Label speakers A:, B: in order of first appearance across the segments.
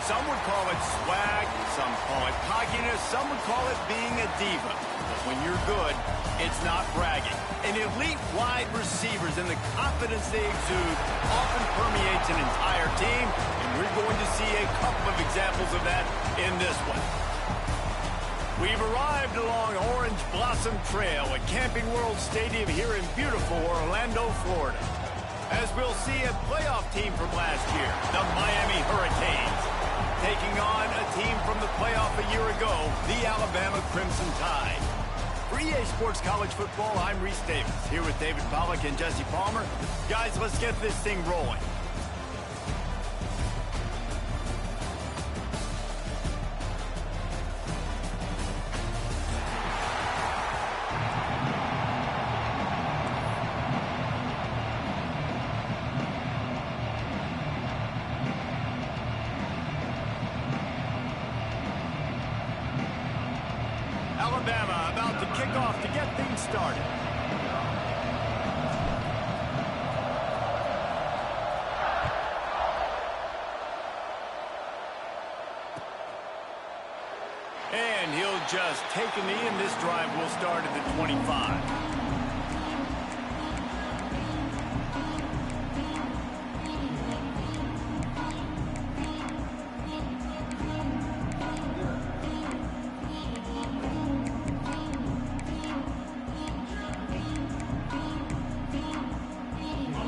A: Some would call it swag, some call it cockiness, some would call it being a diva. But when you're good, it's not bragging. And elite wide receivers and the confidence they exude often permeates an entire team, and we're going to see a couple of examples of that in this one. We've arrived along Orange Blossom Trail at Camping World Stadium here in beautiful Orlando, Florida. As we'll see a playoff team from last year, the Miami Hurricanes, taking on a team from the playoff a year ago, the Alabama Crimson Tide. For EA Sports College Football, I'm Reese Davis, here with David Pollack and Jesse Palmer. Guys, let's get this thing rolling. Alabama about to kick off to get things started. And he'll just take a knee, and this drive will start at the 25.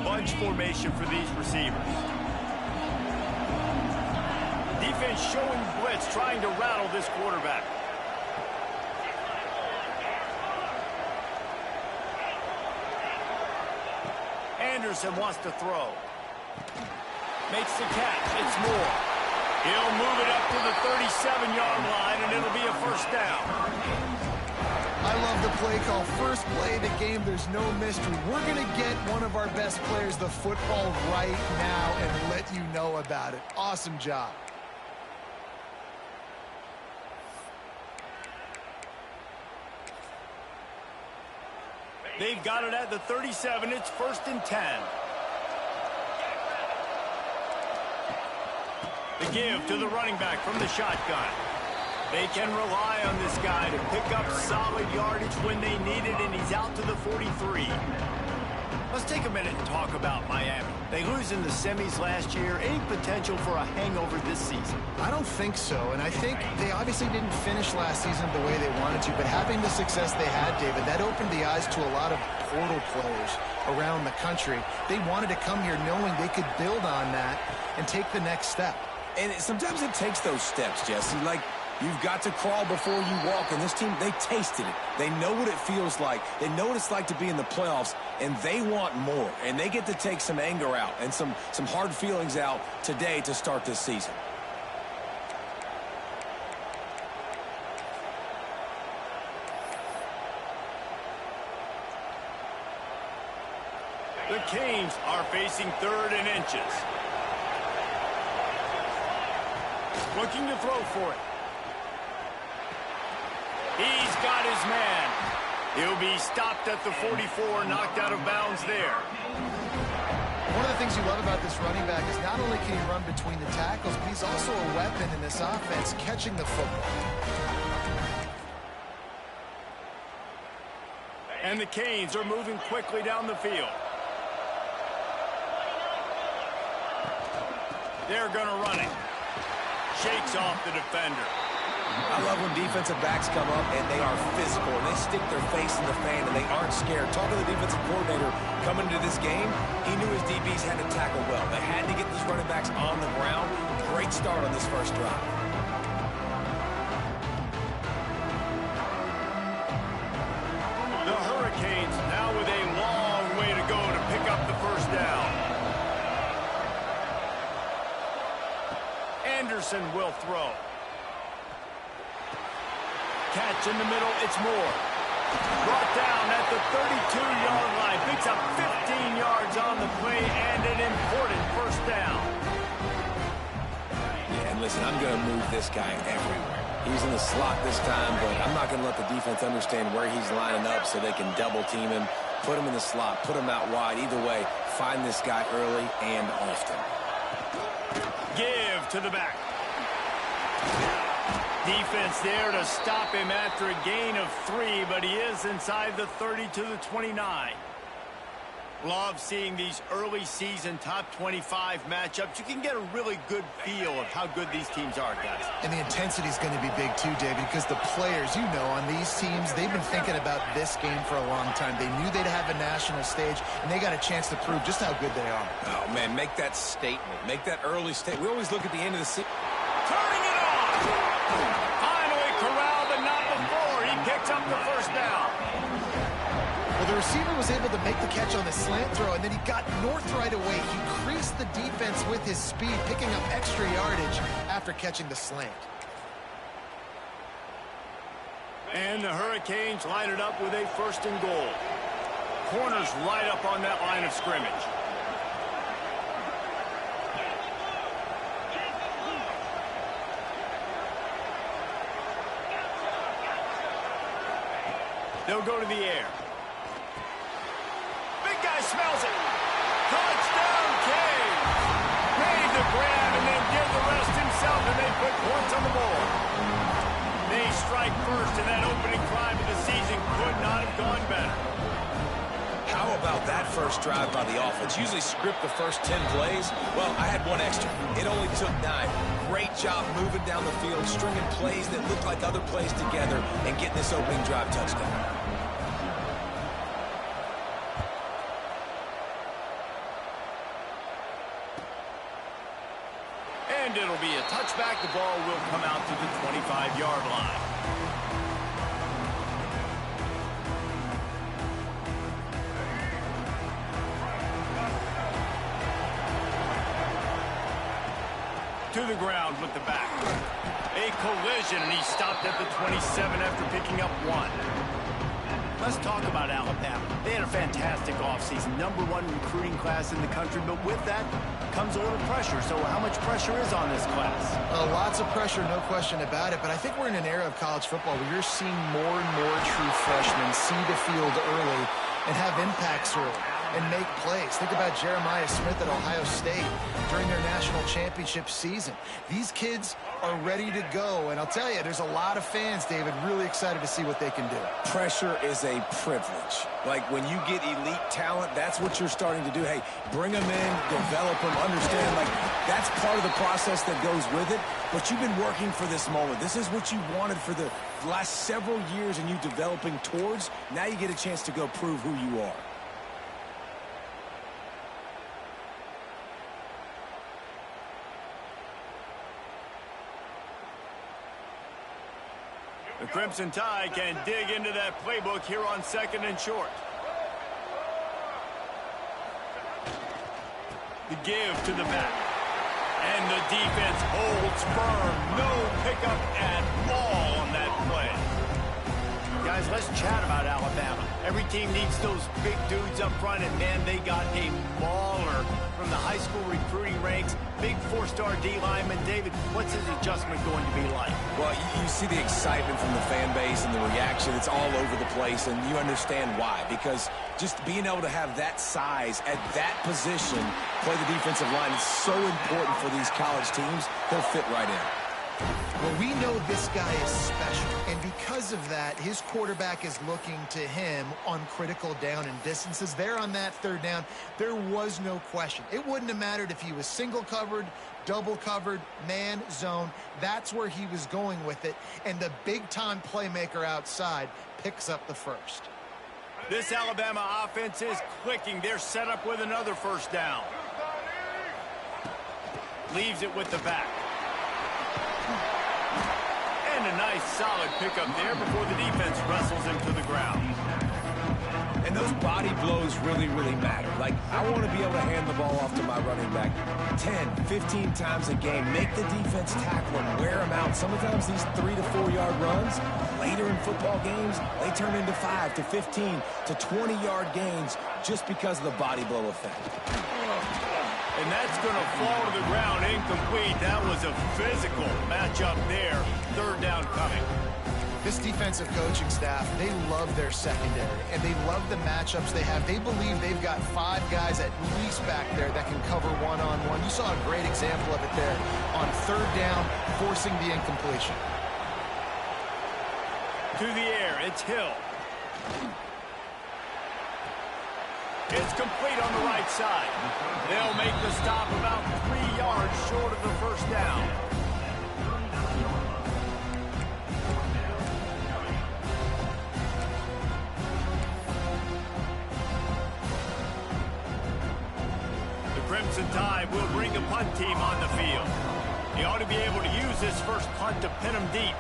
A: Bunch formation for these receivers. Defense showing blitz, trying to rattle this quarterback. Anderson wants to throw. Makes the catch. It's Moore. He'll move it up to the 37-yard line, and it'll be a first down.
B: I love the play call. First play of the game, there's no mystery. We're going to get one of our best players the football right now and let you know about it. Awesome job.
A: They've got it at the 37. It's 1st and 10. The give to the running back from the shotgun. They can rely on this guy to pick up solid yardage when they need it, and he's out to the 43. Let's take a minute and talk about Miami. They lose in the semis last year. Any potential for a hangover this season?
B: I don't think so, and I think they obviously didn't finish last season the way they wanted to, but having the success they had, David, that opened the eyes to a lot of portal players around the country. They wanted to come here knowing they could build on that and take the next step.
C: And sometimes it takes those steps, Jesse. Like, you've got to crawl before you walk, and this team, they tasted it. They know what it feels like. They know what it's like to be in the playoffs, and they want more. And they get to take some anger out and some hard feelings out today to start this season.
A: The Canes are facing 3rd and inches. Looking to throw for it. He's got his man. He'll be stopped at the 44, knocked out of bounds there.
B: One of the things you love about this running back is not only can he run between the tackles, but he's also a weapon in this offense, catching the football.
A: And the Canes are moving quickly down the field. They're going to run it. Shakes off the defender.
C: I love when defensive backs come up and they are physical and they stick their face in the fan and they aren't scared. Talking to the defensive coordinator coming into this game, he knew his DBs had to tackle well. They had to get these running backs on the ground. Great start on this first drive.
A: The Hurricanes now with a long way to go to pick up the first down. Anderson will throw. Catch in the middle, it's Moore. Brought down at the 32-yard line. Picks up 15 yards on the play and an important first down.
C: Yeah, and listen, I'm going to move this guy everywhere. He's in the slot this time, but I'm not going to let the defense understand where he's lining up so they can double team him, put him in the slot, put him out wide. Either way, find this guy early and often.
A: Give to the back. Defense there to stop him after a gain of 3, but he is inside the 30 to the 29. Love seeing these early season top 25 matchups. You can get a really good feel of how good these teams are, guys.
B: And the intensity is going to be big too, David, because the players, you know, on these teams, they've been thinking about this game for a long time. They knew they'd have a national stage, and they got a chance to prove just how good they are.
C: Oh, man, make that statement. Make that early statement. We always look at the end of the season.
A: Turning it on! Finally corralled, but not before. He picks up the first down.
B: Well, the receiver was able to make the catch on the slant throw, and then he got north right away. He creased the defense with his speed, picking up extra yardage after catching the slant.
A: And the Hurricanes line it up with a 1st and goal. Corners right up on that line of scrimmage. They'll go to the air. Big guy smells it. Touchdown, Cade. Made the grab and then did the rest himself, and they put points on the board. They strike first, and that opening drive of the season could not have gone better.
C: How about that first drive by the offense? Usually script the first 10 plays. Well, I had one extra. It only took 9. Great job moving down the field, stringing plays that looked like other plays together, and getting this opening drive touchdown.
A: And it'll be a touchback. The ball will come out to the 25-yard line. To the ground with the back. A collision, and he stopped at the 27 after picking up 1. Let's talk about Alabama. They had a fantastic offseason, #1 recruiting class in the country, but with that comes a little pressure. So how much pressure is on this class?
B: Lots of pressure, no question about it, but I think we're in an era of college football where you're seeing more and more true freshmen see the field early and have impacts early and make plays. Think about Jeremiah Smith at Ohio State during their national championship season. These kids are ready to go, and I'll tell you, there's a lot of fans, David, really excited to see what they can do.
C: Pressure is a privilege. Like, when you get elite talent, that's what you're starting to do. Hey, bring them in, develop them, understand, like, that's part of the process that goes with it, but you've been working for this moment. This is what you wanted for the last several years, and you developing towards. Now you get a chance to go prove who you are.
A: The Crimson Tide can dig into that playbook here on 2nd and short. The give to the back. And the defense holds firm. No pickup at all on that play. Guys, let's chat about Alabama. Every team needs those big dudes up front, and man, they got a mauler from the high school recruiting ranks. Big 4-star D lineman. David, what's his adjustment going to be like?
C: Well, you see the excitement from the fan base and the reaction. It's all over the place, and you understand why. Because just being able to have that size at that position, play the defensive line, is so important for these college teams. He'll fit right in.
B: Well, we know this guy is special, and because of that, his quarterback is looking to him on critical down and distances. There on that 3rd down, there was no question. It wouldn't have mattered if he was single covered, double covered, man, zone. That's where he was going with it, and the big-time playmaker outside picks up the first.
A: This Alabama offense is clicking. They're set up with another 1st down. Leaves it with the back. And a nice solid pickup there before the defense wrestles him to the ground.
C: And those body blows really, really matter. Like, I want to be able to hand the ball off to my running back 10, 15 times a game. Make the defense tackle them, wear them out. Sometimes these 3 to 4 yard runs, later in football games, they turn into 5 to 15 to 20-yard gains just because of the body blow effect.
A: And that's going to fall to the ground incomplete. That was a physical matchup there. 3rd down coming.
B: This defensive coaching staff, they love their secondary, and they love the matchups they have. They believe they've got 5 guys at least back there that can cover one-on-one. You saw a great example of it there on 3rd down, forcing the incompletion.
A: To the air, it's Hill. It's complete on the right side. They'll make the stop about 3 yards short of the first down. The Crimson Tide will bring the punt team on the field. He ought to be able to use this first punt to pin him deep.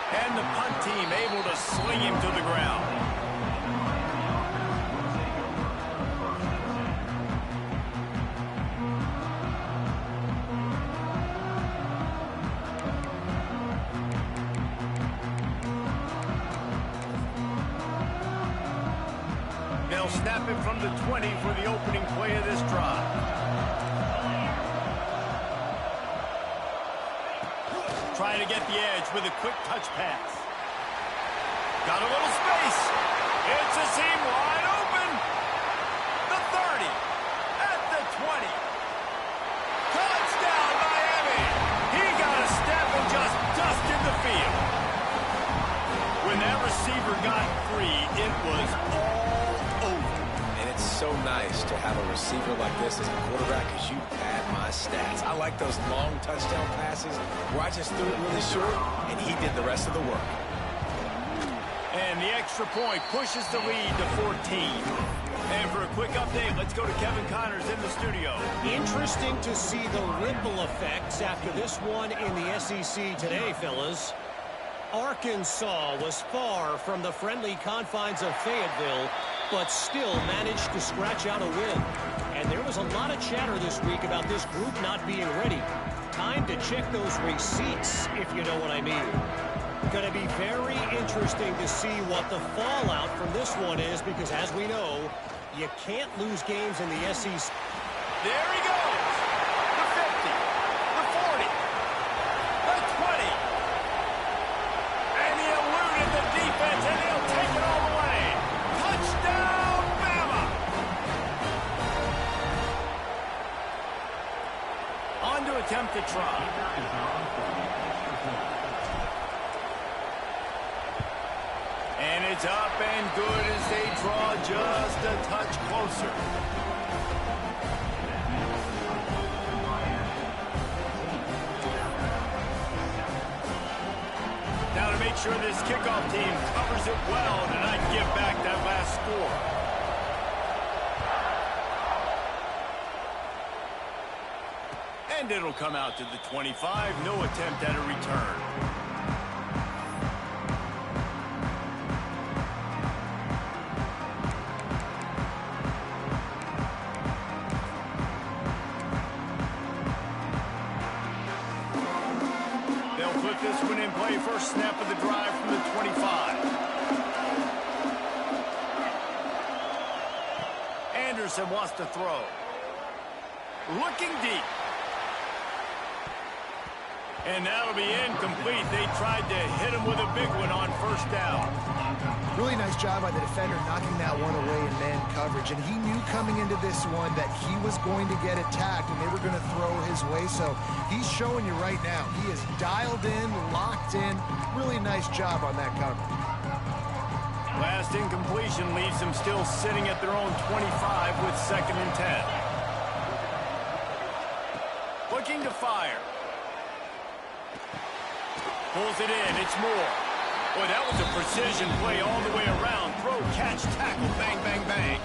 A: And the punt team able to sling him to the ground. They'll snap it from the 20 for the opening play of this drive. Trying to get the edge with a quick touch pass. Got a little space. It's a seam wide open. The 30. At the 20. Touchdown, Miami. He got a step and just dusted the field. When that receiver got free, it was all over.
C: And it's so nice to have a receiver like this as a quarterback because you pad my stats. I like those long touchdown passes where I just threw it really short and he did the rest of the work.
A: And the extra point pushes the lead to 14. And for a quick update, let's go to Kevin Connors in the studio.
D: Interesting to see the ripple effects after this one in the SEC today, fellas. Arkansas was far from the friendly confines of Fayetteville, but still managed to scratch out a win. And there was a lot of chatter this week about this group not being ready. Time to check those receipts, if you know what I mean. Going to be very interesting to see what the fallout from this one is, because as we know, you can't lose games in the SEC.
A: There he goes. The 50, the 40, the 20. And he eluded the defense, and he'll take it all the way. Touchdown, Bama. On to attempt the try. And it's up and good as they draw just a touch closer. Now to make sure this kickoff team covers it well to not give back that last score. And it'll come out to the 25. No attempt at a return. This one in play, first snap of the drive from the 25. Anderson wants to throw. Looking deep. And that'll be incomplete. They tried to hit him with a big one on first down.
B: Really nice job by the defender knocking that one away in man coverage. And he knew coming into this one that he was going to get attacked and they were going to throw his way. So he's showing you right now. He is dialed in, locked in. Really nice job on that coverage.
A: Last incompletion leaves them still sitting at their own 25 with 2nd and 10. Looking to fire. Pulls it in. It's Moore. Boy, that was a precision play all the way around. Throw, catch, tackle, bang, bang, bang.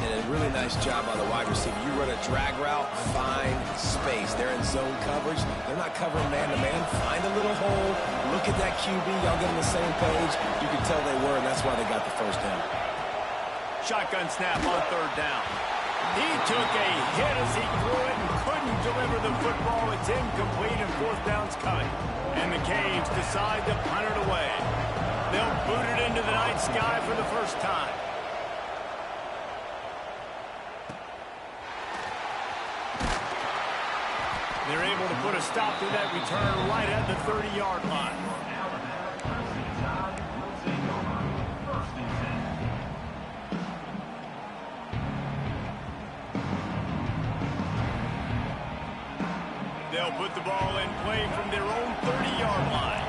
C: And a really nice job by the wide receiver. You run a drag route, find space. They're in zone coverage. They're not covering man-to-man. Find a little hole. Look at that QB. Y'all get on the same page. You can tell they were, and that's why they got the first down.
A: Shotgun snap on 3rd down. He took a hit as he threw it and couldn't deliver the football. It's incomplete, and 4th down's coming. And the Canes decide to punt it away. They'll boot it into the night sky for the first time. They're able to put a stop to that return right at the 30-yard line. They'll put the ball in play from their own 30-yard line.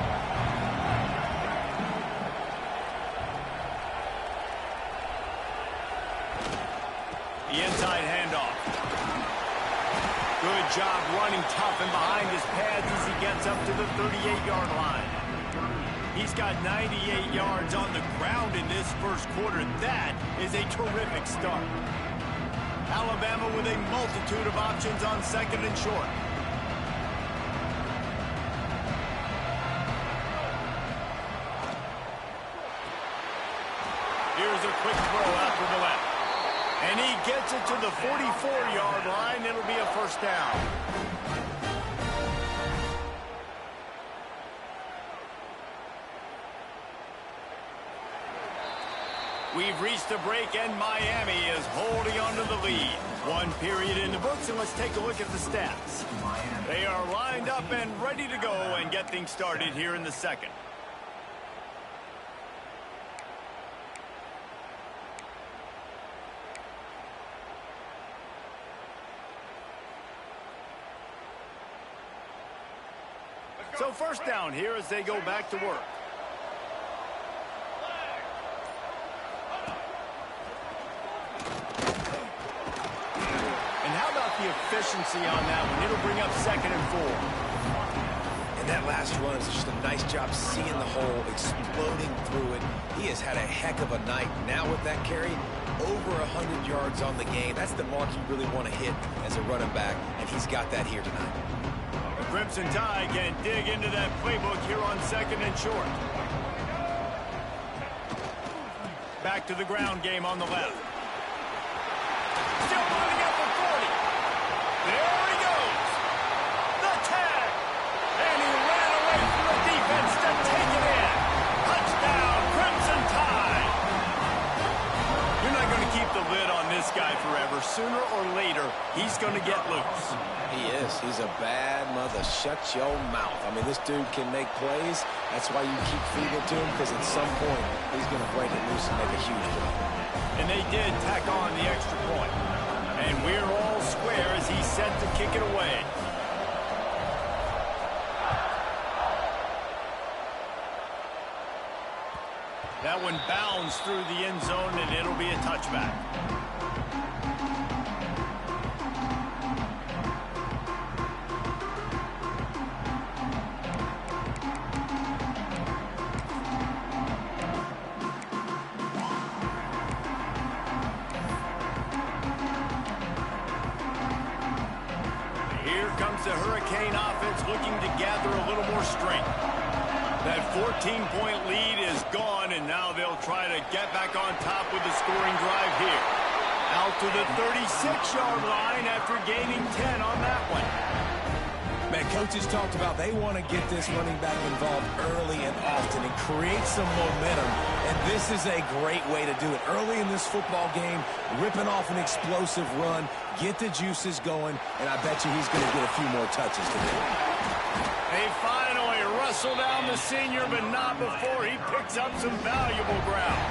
A: The inside handoff. Good job running tough and behind his pads as he gets up to the 38-yard line. He's got 98 yards on the ground in this first quarter. That is a terrific start. Alabama with a multitude of options on second and short. Here's a quick throw out to the left. And he gets it to the 44-yard line. It'll be a first down. We've reached a break, and Miami is holding on to the lead. One period in the books, and let's take a look at the stats. They are lined up and ready to go and get things started here in the second. So first down here as they go back to work. And how about the efficiency on that one? It'll bring up second and 4.
C: And that last run is just a nice job seeing the hole, exploding through it. He has had a heck of a night. Now with that carry, over 100 yards on the game. That's the mark you really want to hit as a running back, and he's got that here tonight.
A: Crimson Tide can dig into that playbook here on second and short. Back to the ground game on the left. Still running up the 40. There he goes. The tag. And he ran away from the defense to take it in. Touchdown, Crimson Tide. You're not going to keep the lid on this guy forever. Sooner or later, he's going to get loose.
C: He is. He's a bad mother. Shut your mouth. I mean, this dude can make plays. That's why you keep feeding it to him, because at some point, he's going to break it loose and make a huge play.
A: And they did tack on the extra point. And we're all square as he's set to kick it away. That one bounds through the end zone, and it'll be a touchback. The Hurricane offense looking to gather a little more strength. That 14-point lead is gone, and now they'll try to get back on top with the scoring drive here. Out to the 36-yard line after gaining 10 on that one.
C: Man, coaches talked about they want to get this running back involved early and often and create some momentum, and this is a great way to do it. Early in this football game, ripping off an explosive run, get the juices going, and I bet you he's going to get a few more touches today.
A: They finally wrestle down the senior, but not before he picks up some valuable ground.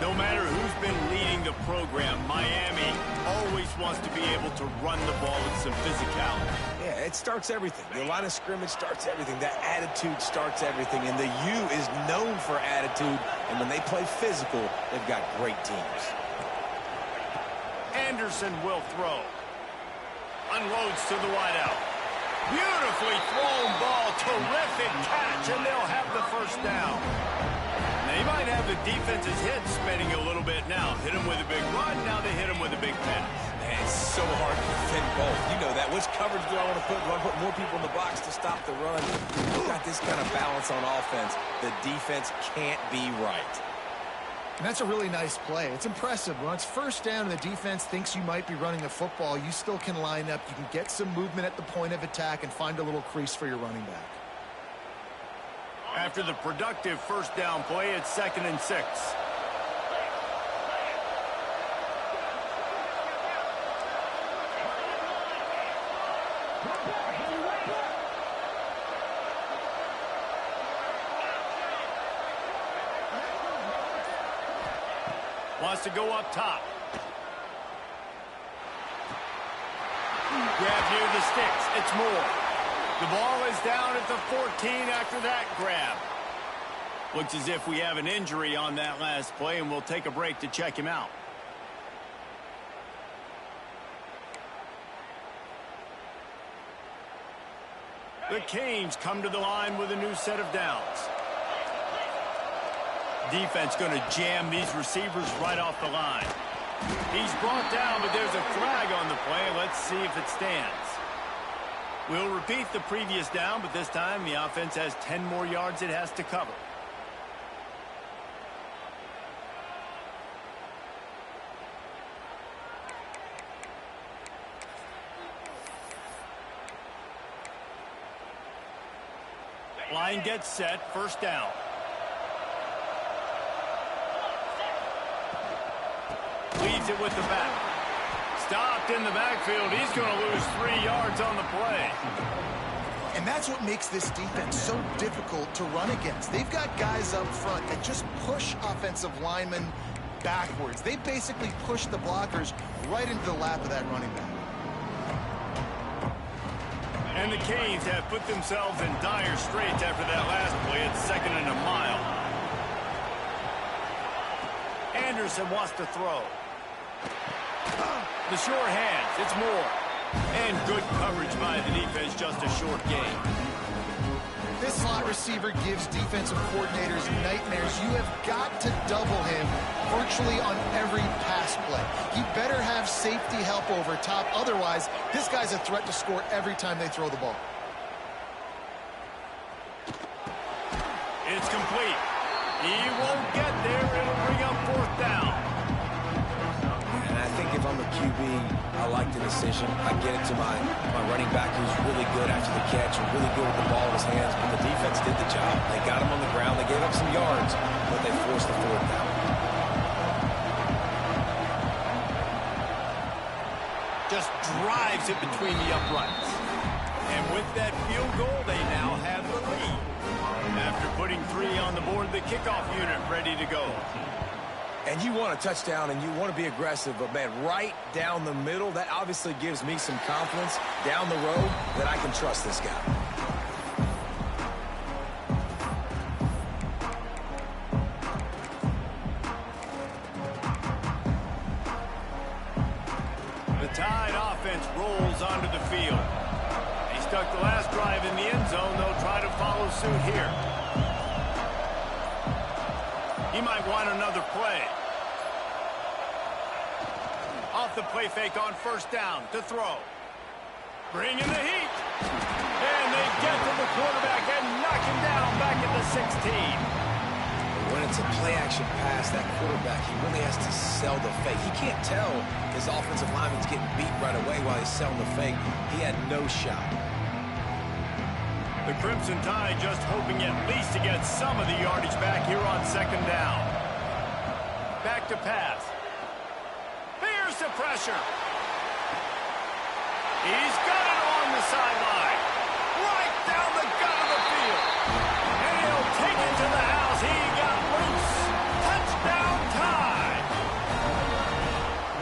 A: No matter who's been leading the program, Miami always wants to be able to run the ball with some physicality.
C: Yeah, it starts everything. The line of scrimmage starts everything. That attitude starts everything. And the U is known for attitude. And when they play physical, they've got great teams.
A: Anderson will throw. Unloads to the wideout. Beautifully thrown ball. Terrific catch. And they'll have the first down. They might have the defense's head spinning a little bit now. Hit him with a big run. Now they hit him with a big pass.
C: Man, it's so hard to defend both. You know that. Which coverage do I want to put? Do I put more people in the box to stop the run? We've got this kind of balance on offense. The defense can't be right.
B: And that's a really nice play. It's impressive. When it's first down and the defense thinks you might be running a football, you still can line up. You can get some movement at the point of attack and find a little crease for your running back.
A: After the productive first down play, it's 2nd and 6. Wants to go up top. Grab near the sticks. It's more. The ball is down at the 14 after that grab. Looks as if we have an injury on that last play, and we'll take a break to check him out. The Canes come to the line with a new set of downs. Defense going to jam these receivers right off the line. He's brought down, but there's a flag on the play. Let's see if it stands. We'll repeat the previous down, but this time the offense has 10 more yards it has to cover. Line gets set, first down. Leads it with the back. Stopped in the backfield. He's going to lose 3 yards on the play.
B: And that's what makes this defense so difficult to run against. They've got guys up front that just push offensive linemen backwards. They basically push the blockers right into the lap of that running back.
A: And the Canes have put themselves in dire straits after that last play. It's 2nd and a mile. Anderson wants to throw. The short hands, it's more. And good coverage by the defense, just a short gain.
B: This slot receiver gives defensive coordinators nightmares. You have got to double him virtually on every pass play. He better have safety help over top. Otherwise, this guy's a threat to score every time they throw the ball.
A: It's complete. He won't get there. It'll bring up 4th down.
C: And I think if I'm a QB, I like the decision. I get it to my running back who's really good after the catch and really good with the ball in his hands. But the defense did the job. They got him on the ground. They gave up some yards, but they forced the 4th down.
A: Just drives it between the uprights. And with that field goal, they now have the lead. After putting 3 on the board, the kickoff unit ready to go.
C: And you want a touchdown and you want to be aggressive, but man, right down the middle, that obviously gives me some confidence down the road that I can trust this guy.
A: The Tide offense rolls onto the field. They stuck the last drive in the end zone. They'll try to follow suit here. He might want another play. Off the play fake on 1st down to throw. Bring in the heat. And they get to the quarterback and knock him down back at the 16.
C: When it's a play-action pass, that quarterback, he really has to sell the fake. He can't tell his offensive lineman's getting beat right away while he's selling the fake. He had no shot.
A: The Crimson Tide just hoping at least to get some of the yardage back here on 2nd down. Back to pass. Here's the pressure. He's got it on the sideline. Right down the gut of the field. And he'll take it to the house. He got loose. Touchdown Tide.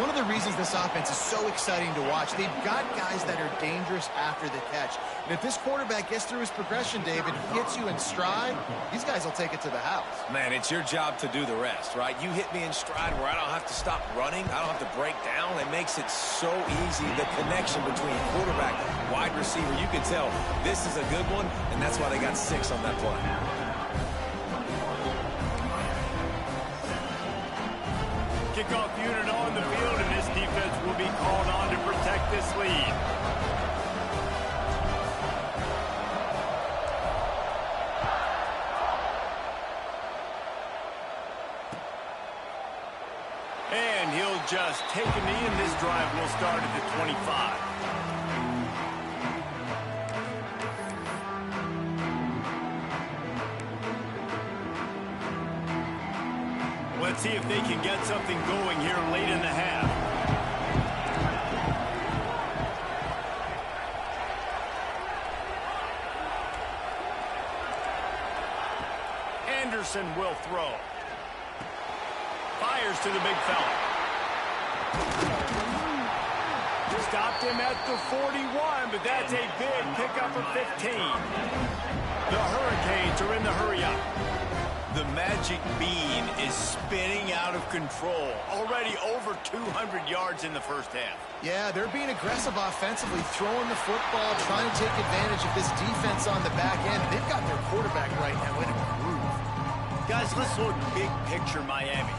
B: One of the reasons this offense is so exciting to watch, they've got guys that are dangerous after the catch. And if this quarterback gets through his progression, David, hits you in stride, these guys will take it to the house.
C: Man, it's your job to do the rest, right? You hit me in stride where I don't have to stop running. I don't have to break down. It makes it so easy. The connection between quarterback, wide receiver, you can tell this is a good one, and that's why they got 6 on that play.
A: Kickoff unit on the field, and this defense will be called on to protect this lead. And he'll just take a knee, and this drive will start at the 25. Let's see if they can get something going here late in the half. Anderson will throw. fires to the big fella. Stopped him at the 41, but that's a big pickup of 15. The Hurricanes are in the hurry-up. The magic bean is spinning out of control. Already over 200 yards in the first half.
B: Yeah, they're being aggressive offensively, throwing the football, trying to take advantage of this defense on the back end. They've got their quarterback right now in a groove.
A: Guys, let's look big picture Miami.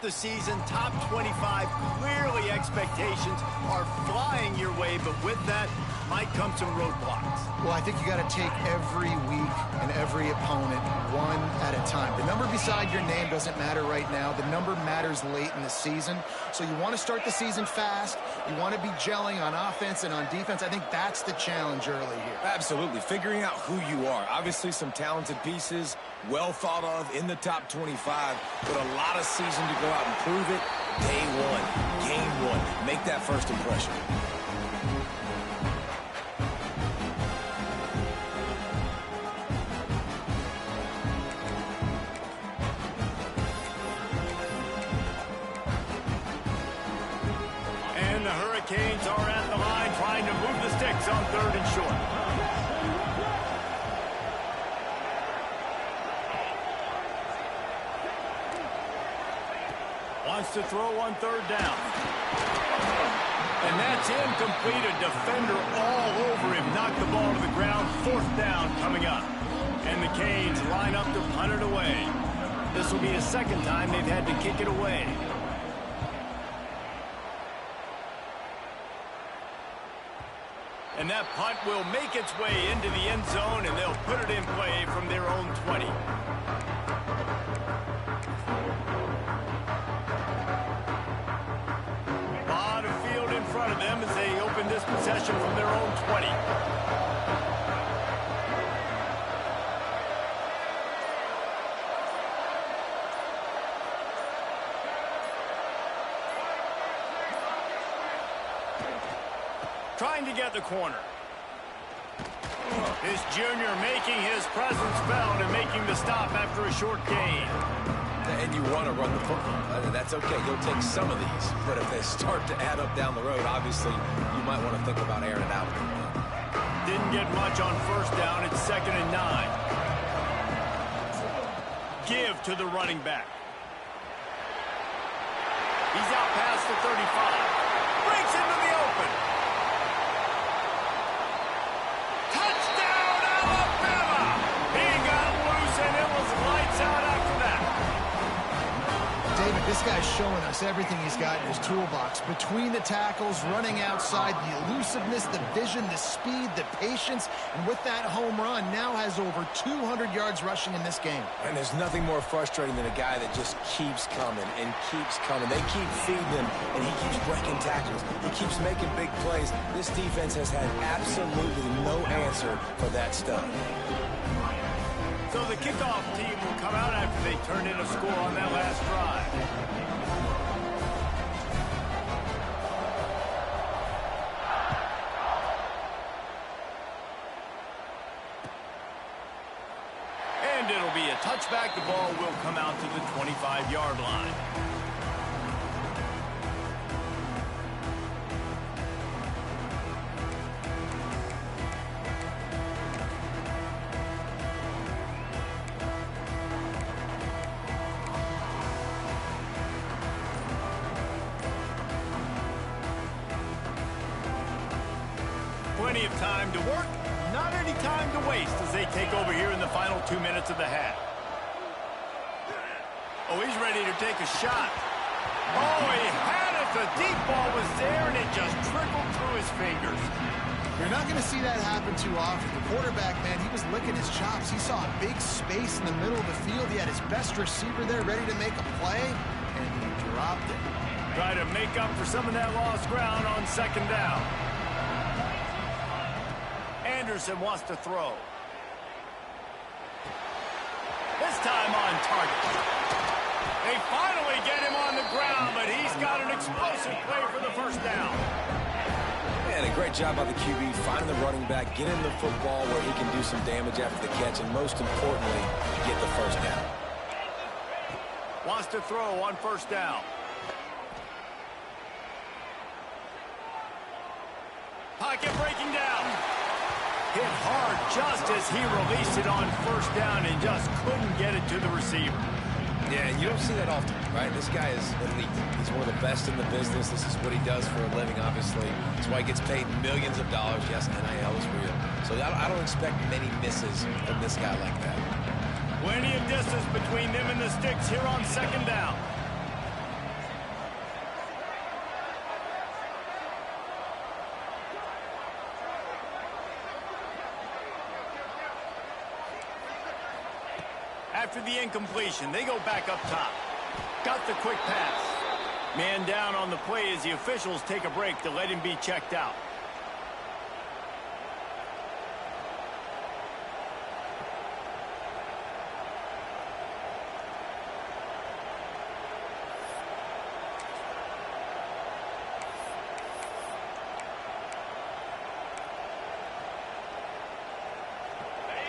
A: The season, top 25, clearly expectations are flying your way, but with that might come some roadblocks.
B: Well, I think you got to take every week and every opponent one at a time. The number beside your name doesn't matter right now. The number matters late in the season. So you want to start the season fast. You want to be gelling on offense and on defense. I think that's the challenge early here.
C: Absolutely. Figuring out who you are. Obviously, some talented pieces, well thought of in the top 25, but a lot of season to go out and prove it. Day one, game one. Make that first impression.
A: And the Hurricanes are at the line trying to move the sticks on 3rd and short. Wants to throw on 3rd down. And that's incomplete. A defender all over him. Knocked the ball to the ground. 4th down coming up. And the Canes line up to punt it away. This will be the second time they've had to kick it away. And that punt will make its way into the end zone, and they'll put it in play from their own 20. A lot of field in front of them as they open this possession from their own 20. Trying to get the corner. This junior making his presence felt and making the stop after a short gain.
C: And you want to run the football. That's okay. You'll take some of these. But if they start to add up down the road, obviously, you might want to think about airing it out.
A: Didn't get much on 1st down. It's 2nd and 9. Give to the running back. He's out past the 35. Breaks into the open. Touchdown, Alabama! He got loose, and it was lights out after that.
B: David, this guy's showing us everything he's got in his toolbox. Between the tackles, running outside, the elusiveness, the vision, the speed, the patience, and with that home run, now has over 200 yards rushing in this game.
C: And there's nothing more frustrating than a guy that just keeps coming and keeps coming. They keep feeding him, and he keeps breaking tackles. He keeps making big plays. This defense has had absolutely no answer for that stuff.
A: So the kickoff team will come out after they turn in a score on that last drive. And it'll be a touchback. The ball will come out to the 25-yard line. Plenty of time to work, not any time to waste as they take over here in the final 2 minutes of the half. Oh, he's ready to take a shot. Oh, he had it. The deep ball was there, and it just trickled through his fingers.
B: You're not going to see that happen too often. The quarterback, man, he was licking his chops. He saw a big space in the middle of the field. He had his best receiver there ready to make a play, and he dropped it.
A: Try to make up for some of that lost ground on 2nd down. Anderson wants to throw. This time on target. They finally get him on the ground, but he's got an explosive play for the first down.
C: And a great job by the QB, finding the running back, getting the football where he can do some damage after the catch, and most importantly, get the first down.
A: Wants to throw on first down. Pocket breaking down. Hit hard just as he released it on first down and just couldn't get it to the receiver.
C: Yeah, and you don't see that often, right? This guy is elite. He's one of the best in the business. This is what he does for a living, obviously. That's why he gets paid millions of dollars. Yes, NIL is real. So I don't expect many misses from this guy like that.
A: Plenty of distance between them and the sticks here on second down. After the incompletion, they go back up top. Got the quick pass. Man down on the play as the officials take a break to let him be checked out.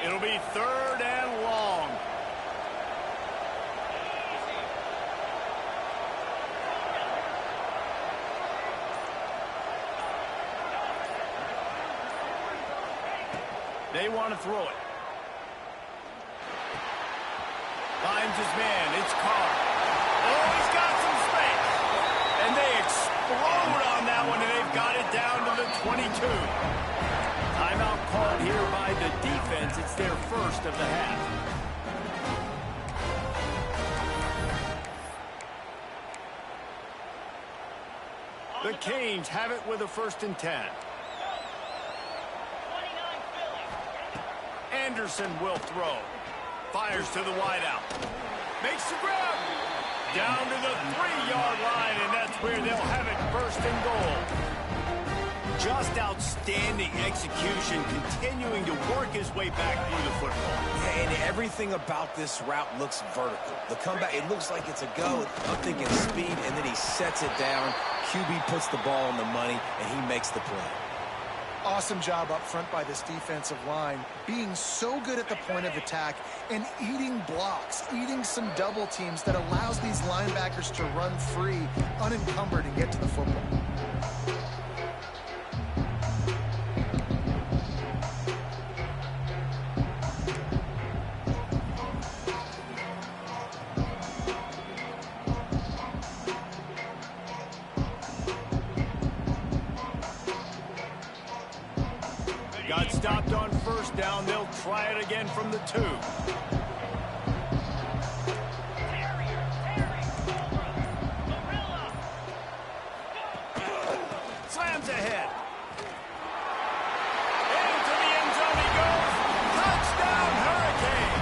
A: It'll be third and long. They want to throw it. Finds his man. It's Carr. Oh, he's got some space. And they explode on that one, and they've got it down to the 22. Timeout called here by the defense. It's their first of the half. The Canes have it with a 1st and 10. Anderson will throw. Fires to the wideout. Makes the grab. Down to the 3-yard line, and that's where they'll have it 1st and goal. Just outstanding execution, continuing to work his way back through the football.
C: Yeah, and everything about this route looks vertical. The comeback, it looks like it's a go. I'm thinking speed, and then he sets it down. QB puts the ball on the money, and he makes the play.
B: Awesome job up front by this defensive line, being so good at the point of attack and eating blocks, eating some double teams that allows these linebackers to run free, unencumbered, and get to the football.
A: Got stopped on first down. They'll try it again from the 2. Slams ahead. Into the end zone he goes. Touchdown, Hurricane.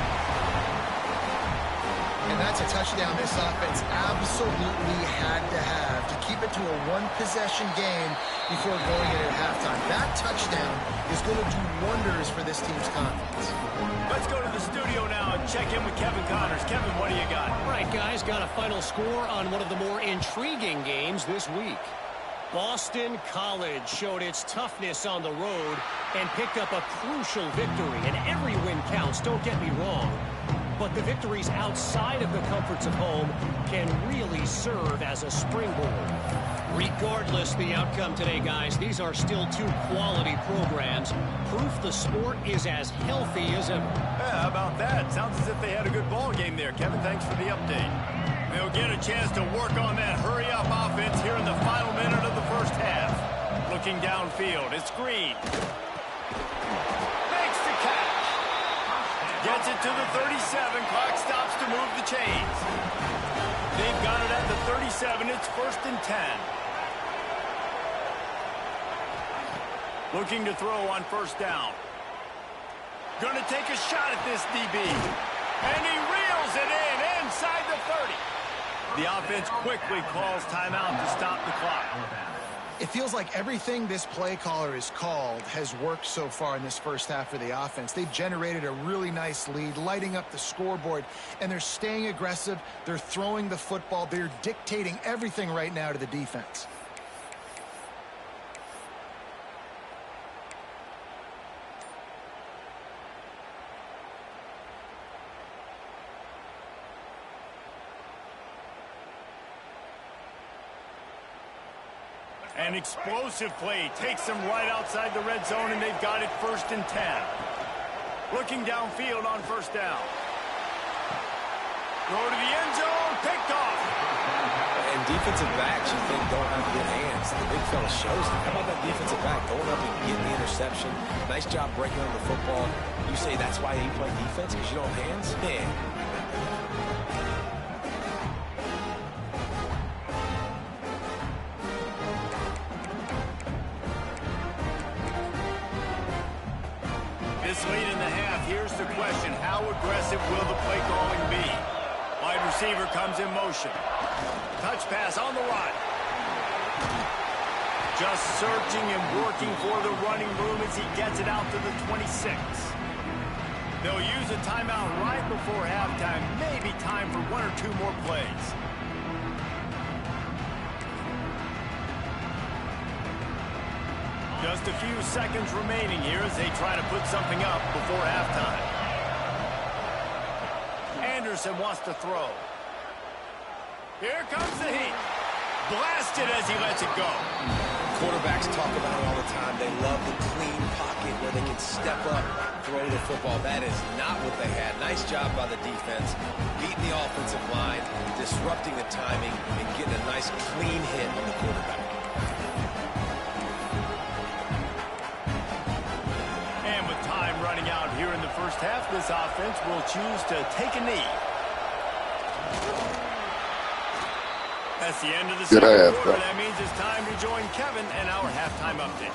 B: And that's a touchdown this offense absolutely had to have to keep it to a one-possession game before going in at halftime. That touchdown is going to do wonders for this team's confidence.
A: Let's go to the studio now and check in with Kevin Connors. Kevin, what do you got?
D: All right, guys, got a final score on one of the more intriguing games this week. Boston College showed its toughness on the road and picked up a crucial victory. And every win counts, don't get me wrong. But the victories outside of the comforts of home can really serve as a springboard. Regardless the outcome today, guys, these are still 2 quality programs. Proof the sport is as healthy as ever.
A: Yeah, how about that? Sounds as if they had a good ball game there. Kevin, thanks for the update. They'll get a chance to work on that hurry-up offense here in the final minute of the first half. Looking downfield, it's Green. Makes the catch. Gets it to the 37. Clock stops to move the chains. They've got it at the 37. It's 1st and 10. Looking to throw on first down. Going to take a shot at this DB. And he reels it in inside the 30. The offense quickly calls timeout to stop the clock.
B: It feels like everything this play caller has called has worked so far in this first half for the offense. They've generated a really nice lead, lighting up the scoreboard, and they're staying aggressive. They're throwing the football. They're dictating everything right now to the defense.
A: An explosive play takes them right outside the red zone, and they've got it 1st and 10. Looking downfield on 1st down. Throw to the end zone, picked off.
C: And defensive backs, you think, don't have good hands. The big fella shows it. How about that defensive back going up and getting the interception? Nice job breaking on the football. You say that's why you play defense, because you don't have hands? Man.
A: This late in the half, here's the question. How aggressive will the play calling be? Wide receiver comes in motion. Touch pass on the run. Just searching and working for the running room as he gets it out to the 26. They'll use a timeout right before halftime. Maybe time for 1 or 2 more plays. Just a few seconds remaining here as they try to put something up before halftime. Anderson wants to throw. Here comes the heat. Blasted as he lets it go.
C: Quarterbacks talk about it all the time. They love the clean pocket where they can step up, throw the football. That is not what they had. Nice job by the defense, beating the offensive line, disrupting the timing, and getting a nice clean hit on the quarterback.
A: And with time running out here in the first half, this offense will choose to take a knee. That's the end of the second quarter. That means it's time to join Kevin and our halftime update.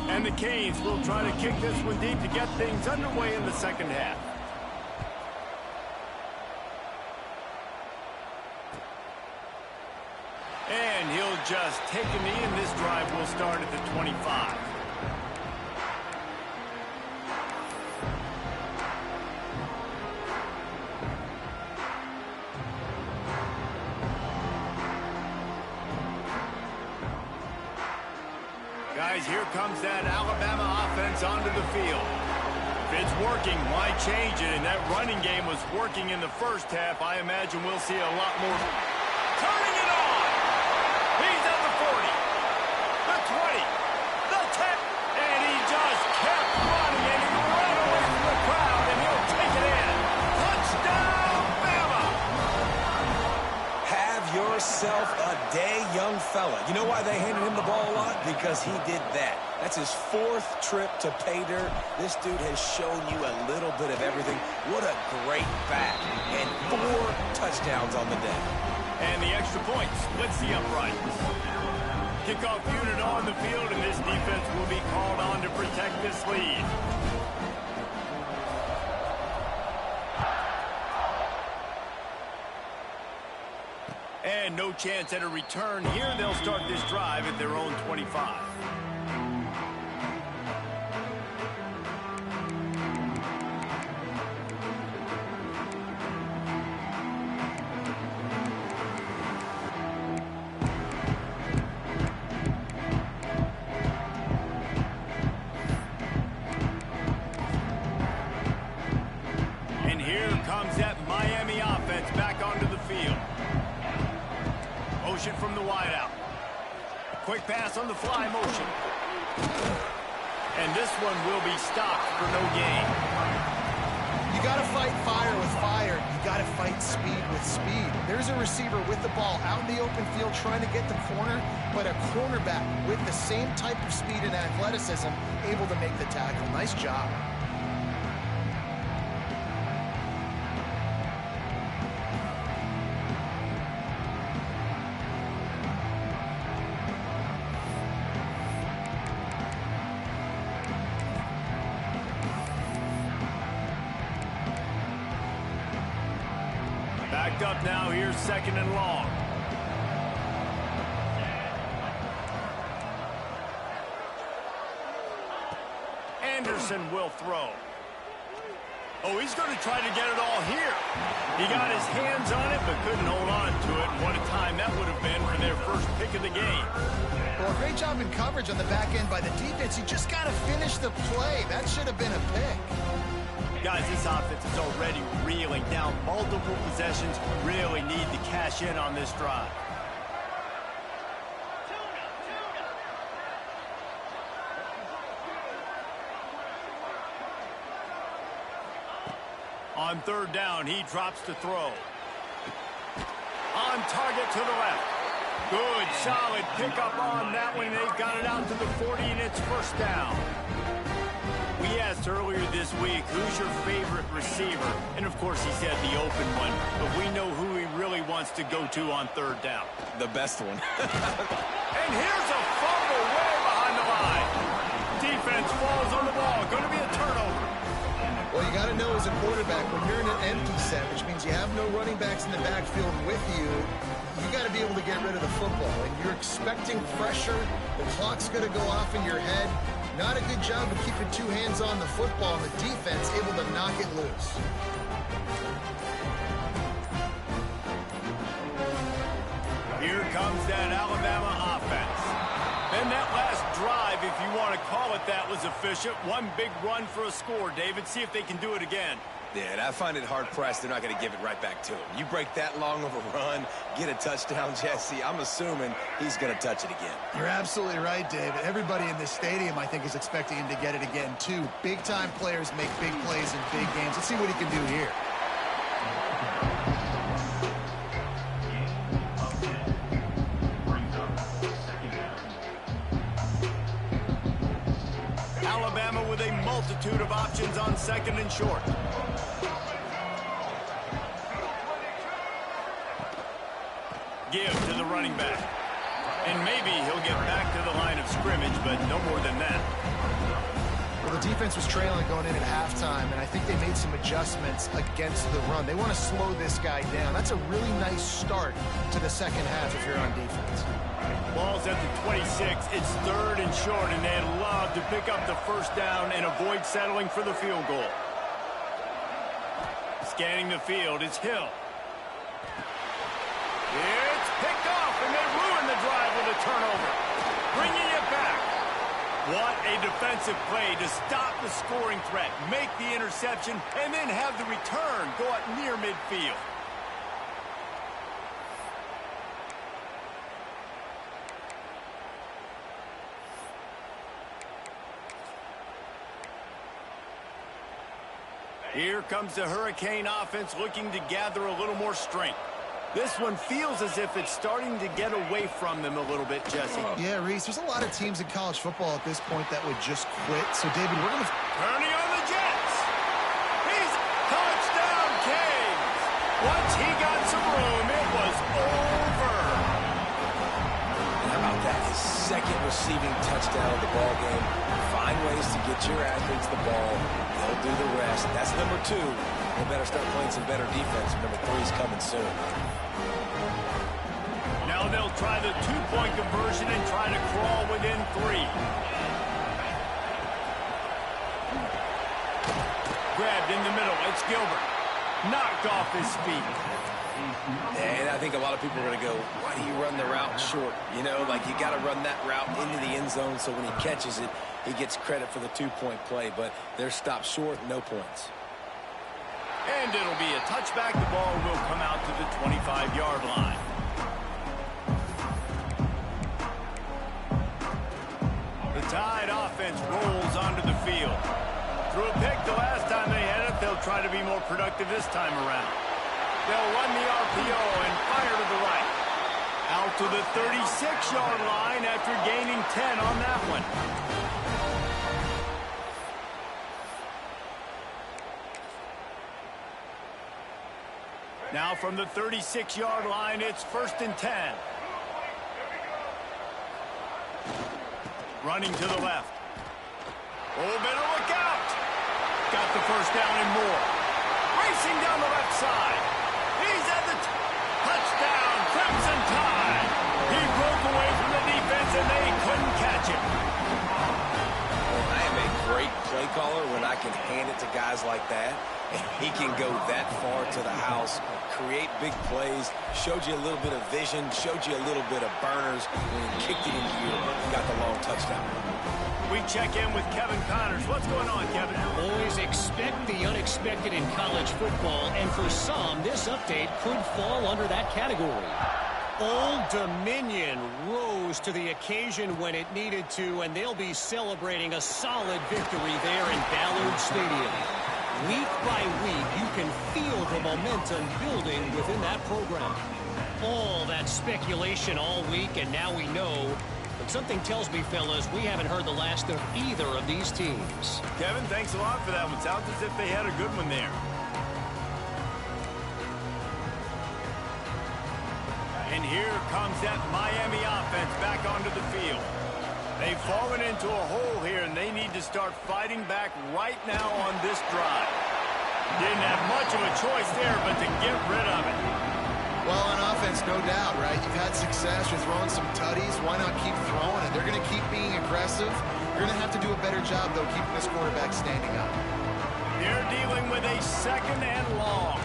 A: And the Canes will try to kick this one deep to get things underway in the second half. And he'll just take a knee, and this drive will start at the 25. Guys, here comes that Alabama offense onto the field. If it's working, why change it? And that running game was working in the first half. I imagine we'll see a lot more. Turning it on! He's at the 40, the 20, the 10, and he just kept running, and he ran away from the crowd, and he'll take it in. Touchdown, Bama!
C: Have yourself a day, young fella. You know why they handed him the ball a lot? Because he did that. That's his 4th trip to pay dirt. This dude has shown you a little bit of everything. What a great back. And 4 touchdowns on the day.
A: And the extra point splits the uprights. Kickoff unit on the field, and this defense will be called on to protect this lead. And no chance at a return here. They'll start this drive at their own 25. And here comes that Miami offense back onto the field. Motion from the wideout. Quick pass on the fly motion. And this one will be stopped for no gain.
B: You got to fight fire with fire. You got to fight speed with speed. There's a receiver with the ball out in the open field trying to get the corner, but a cornerback with the same type of speed and athleticism able to make the tackle. Nice job.
A: picked up now. Here's 2nd and long. Anderson will throw. Oh, he's going to try to get it all here. He got his hands on it, but couldn't hold on to it. And what a time that would have been for their first pick of the game.
B: Well, great job in coverage on the back end by the defense. You just got to finish the play. That should have been a pick.
A: Guys, this offense is already reeling down multiple possessions. Really need to cash in on this drive. On 3rd down, he drops to throw. On target to the left. Good, solid pickup on that one. They've got it out to the 40, and it's 1st down. We asked earlier this week, who's your favorite receiver? And, of course, he said the open one. But we know who he really wants to go to on 3rd down.
C: The best one.
A: And here's a fumble way behind the line. Defense falls on the ball. Going to be a turnover.
B: Well, you got to know as a quarterback, when you're in an empty set, which means you have no running backs in the backfield with you, you got to be able to get rid of the football. And you're expecting pressure. The clock's going to go off in your head. Not a good job of keeping 2 hands on the football, and the defense able to knock it loose.
A: Here comes that Alabama offense. Then that last drive, if you want to call it that, was efficient. One big run for a score, David. See if they can do it again.
C: Yeah, and I find it hard-pressed they're not going to give it right back to him. You break that long of a run, get a touchdown, Jesse, I'm assuming he's going to touch it again.
B: You're absolutely right, David. Everybody in this stadium, I think, is expecting him to get it again, too. Big-time players make big plays in big games. Let's see what he can do here.
A: Alabama with a multitude of options on 2nd and short. Give to the running back. And maybe he'll get back to the line of scrimmage, but no more than that.
B: Well, the defense was trailing going in at halftime, and I think they made some adjustments against the run. They want to slow this guy down. That's a really nice start to the 2nd half if you're on defense.
A: Ball's at the 26. It's 3rd and short, and they'd love to pick up the 1st down and avoid settling for the field goal. Scanning the field, it's Hill. It's picked off, and they ruin the drive with a turnover. Bringing it back. What a defensive play to stop the scoring threat, make the interception, and then have the return go up near midfield. Here comes the Hurricane offense looking to gather a little more strength. This one feels as if it's starting to get away from them a little bit, Jesse.
B: Yeah, Reese, there's a lot of teams in college football at this point that would just quit. So, David, we're going to...
A: Turning on the Jets. He's touchdown, Canes. Once he got some room, it was over.
C: How about that? His 2nd receiving touchdown of the ball game. Find ways to get your athletes the ball. They'll do the rest. That's number 2. They better start playing some better defense. Number 3 is coming soon.
A: Now they'll try the 2-point conversion and try to crawl within 3. Grabbed in the middle. It's Gilbert. Knocked off his feet.
C: And I think a lot of people are going to go, why do you run the route short? You know, like you got to run that route into the end zone so when he catches it, he gets credit for the 2-point play. But they're stopped short, no points.
A: And it'll be a touchback. The ball will come out to the 25-yard line. The Tide offense rolls onto the field. Threw a pick the last time they had it. They'll try to be more productive this time around. They'll run the RPO and fire to the right. Out to the 36-yard line after gaining 10 on that one. Now from the 36-yard line, it's 1st and 10. Running to the left. Oh, better look out. Got the 1st down and more. Racing down the left side. He's at the
C: caller, when I can hand it to guys like that, and he can go that far to the house, create big plays, showed you a little bit of vision, showed you a little bit of burners when he kicked it into you and got the long touchdown.
A: We check in with Kevin Connors. What's going on, Kevin?
D: Always expect the unexpected in college football, and for some, this update could fall under that category. Old Dominion rose to the occasion when it needed to, and they'll be celebrating a solid victory there in Ballard Stadium. Week by week, you can feel the momentum building within that program. All that speculation all week, and now we know. But something tells me, fellas, we haven't heard the last of either of these teams.
A: Kevin, thanks a lot for that one. Sounds as if they had a good one there. And here comes that Miami offense back onto the field. They've fallen into a hole here, and they need to start fighting back right now on this drive. Didn't have much of a choice there, but to get rid of it.
B: Well, on offense, no doubt, right? You've had success. You're throwing some tutties. Why not keep throwing it? They're going to keep being aggressive. You're going to have to do a better job, though, keeping this quarterback standing up.
A: They're dealing with a 2nd and long.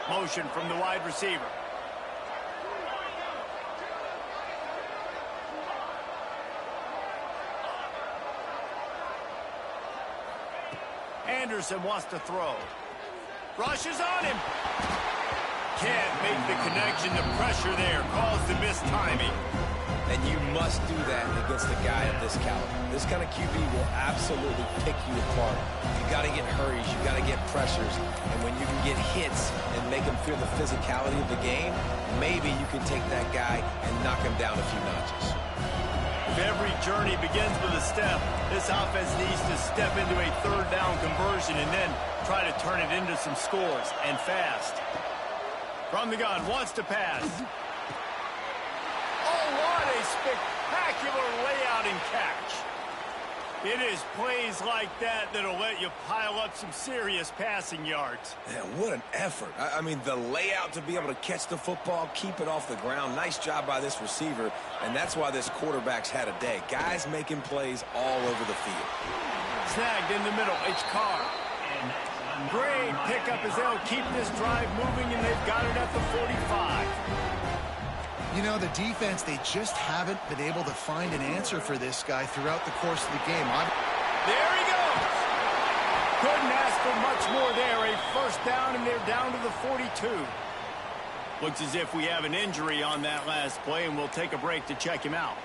A: Motion from the wide receiver. Anderson wants to throw. Rushes on him. Can't make the connection. The pressure there caused the mistiming.
C: And you must do that against a guy of this caliber. This kind of QB will absolutely pick you apart. You got to get hurries. You got to get pressures. And when you can get hits and make him feel the physicality of the game, maybe you can take that guy and knock him down a few notches.
A: If every journey begins with a step, this offense needs to step into a 3rd down conversion and then try to turn it into some scores, and fast. From the gun, wants to pass. Oh, what a spectacular layout and catch. It is plays like that that'll let you pile up some serious passing yards.
C: Man, what an effort. I mean, the layout to be able to catch the football, keep it off the ground. Nice job by this receiver, and that's why this quarterback's had a day. Guys making plays all over the field.
A: Snagged in the middle, it's Carr. Great pickup as they'll keep this drive moving, and they've got it at the 45.
B: You know, the defense, they just haven't been able to find an answer for this guy throughout the course of the game.
A: There he goes. Couldn't ask for much more there. A 1st down, and they're down to the 42. Looks as if we have an injury on that last play, and we'll take a break to check him out.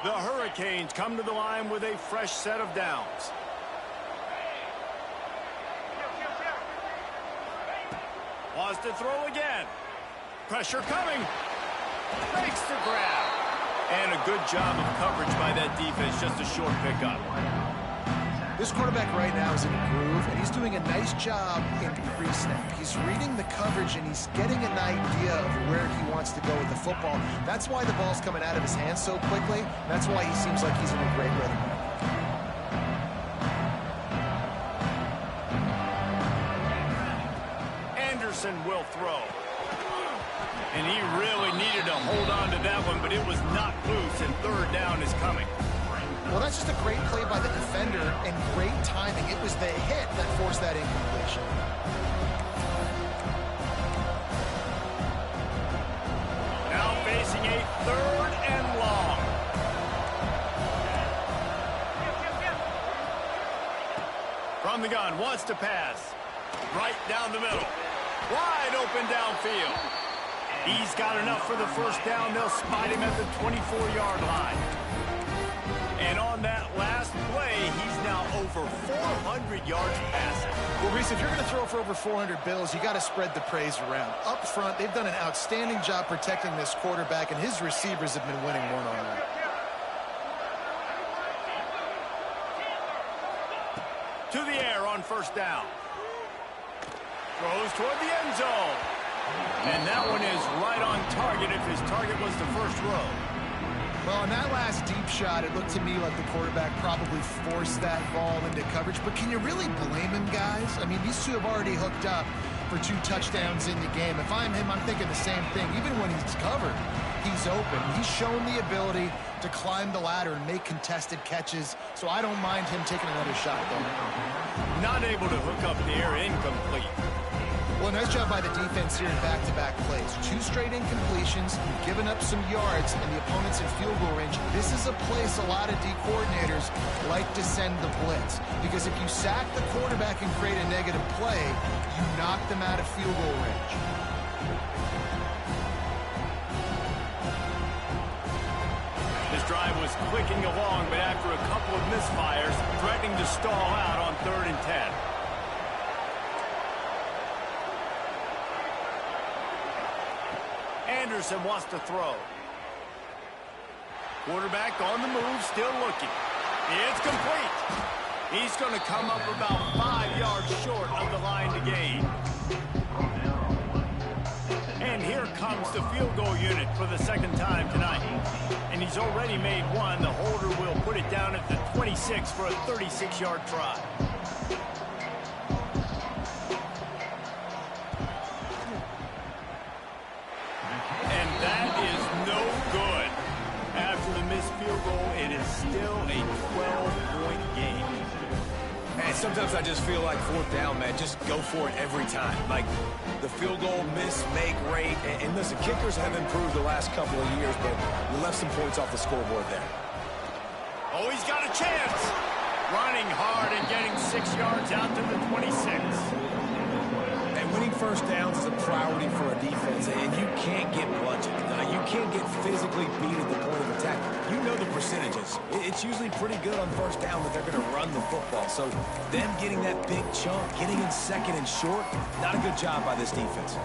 A: The Hurricanes come to the line with a fresh set of downs. Wants to throw again. Pressure coming. Makes the grab. And a good job of coverage by that defense. Just a short pickup.
B: This quarterback right now is in a groove, and he's doing a nice job in pre-snap. He's reading the coverage, and he's getting an idea of where he wants to go with the football. That's why the ball's coming out of his hands so quickly. That's why he seems like he's in a great rhythm.
A: Anderson will throw. And he really needed to hold on to that one, but it was knocked loose, and 3rd down is coming.
B: Well, that's just a great play by the defender and great timing. It was the hit that forced that incompletion.
A: Now facing a 3rd and long. From the gun, wants to pass. Right down the middle. Wide open downfield. He's got enough for the 1st down. They'll spot him at the 24-yard line. And on that last play, he's now over 400 yards passing.
B: Well, Reese, if you're going to throw for over 400 bills, you got to spread the praise around. Up front, they've done an outstanding job protecting this quarterback, and his receivers have been winning one-on-one.
A: To the air on 1st down. Throws toward the end zone. And that one is right on target if his target was the first row.
B: Well, on that last deep shot, it looked to me like the quarterback probably forced that ball into coverage. But can you really blame him, guys? I mean, these two have already hooked up for 2 touchdowns in the game. If I'm him, I'm thinking the same thing. Even when he's covered, he's open. He's shown the ability to climb the ladder and make contested catches, so I don't mind him taking another shot, though.
A: Not able to hook up there, incomplete.
B: Well, nice job by the defense here in back-to-back plays. 2 straight incompletions, giving up some yards, and the opponent's in field goal range. This is a place a lot of D coordinators like to send the blitz, because if you sack the quarterback and create a negative play, you knock them out of field goal range.
A: This drive was clicking along, but after a couple of misfires, threatening to stall out on 3rd and 10. Anderson wants to throw. Quarterback on the move, still looking. It's complete. He's going to come up about 5 yards short of the line to gain. And here comes the field goal unit for the 2nd time tonight. And he's already made one. The holder will put it down at the 26 for a 36-yard try. And that is no good. After the missed field goal, it is still a 12-point game.
C: And sometimes I just feel like 4th down, man, just go for it every time. Like the field goal miss-make rate. And listen, kickers have improved the last couple of years, but we left some points off the scoreboard there.
A: Oh, he's got a chance. Running hard and getting 6 yards out to the 26.
C: And winning 1st downs is a priority for a defense, and you can't get bludgeoned. You can't get physically beat at the point of attack. You know the percentages. It's usually pretty good on 1st down that they're going to run the football. So them getting that big chunk, getting in 2nd and short, not a good job by this defense.